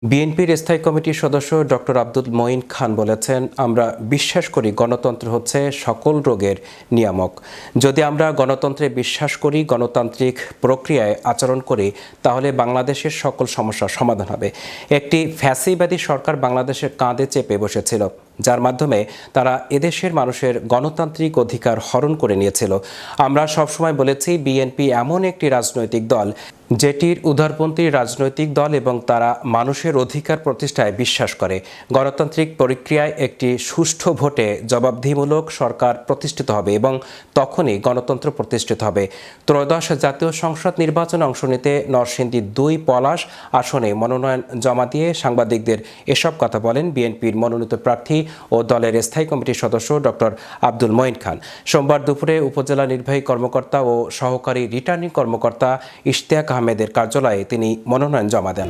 বিএনপির স্থায়ী কমিটির সদস্য ডক্টর আব্দুল মঈন খান বলেছেন, আমরা বিশ্বাস করি গণতন্ত্র হচ্ছে সকল রোগের নিয়ামক। যদি আমরা গণতন্ত্রে বিশ্বাস করি, গণতান্ত্রিক প্রক্রিয়ায় আচরণ করি, তাহলে বাংলাদেশের সকল সমস্যার সমাধান হবে। একটি ফ্যাসিবাদী সরকার বাংলাদেশের কাঁধে চেপে বসেছিল, যার মাধ্যমে তারা এদেশের মানুষের গণতান্ত্রিক অধিকার হরণ করে নিয়েছিল। আমরা সবসময় বলেছি, বিএনপি এমন একটি রাজনৈতিক দল যেটির উদারপন্থী রাজনৈতিক দল এবং তারা মানুষের অধিকার প্রতিষ্ঠায় বিশ্বাস করে। গণতান্ত্রিক প্রক্রিয়ায় একটি সুষ্ঠু ভোটে জবাবদিহিমূলক সরকার প্রতিষ্ঠিত হবে এবং তখনই গণতন্ত্র প্রতিষ্ঠিত হবে। ত্রয়োদশ জাতীয় সংসদ নির্বাচনে অংশ নিতে নরসিংদী ২ পলাশ আসনে মনোনয়ন জমা দিয়ে সাংবাদিকদের এসব কথা বলেন বিএনপির মনোনীত প্রার্থী ও দলের স্থায়ী কমিটির সদস্য ডক্টর আব্দুল মঈন খান। সোমবার দুপুরে উপজেলা নির্বাহী কর্মকর্তা ও সহকারী রিটার্নিং কর্মকর্তা ইশতিয়াক আহমেদের কার্যালয়ে তিনি মনোনয়ন জমা দেন।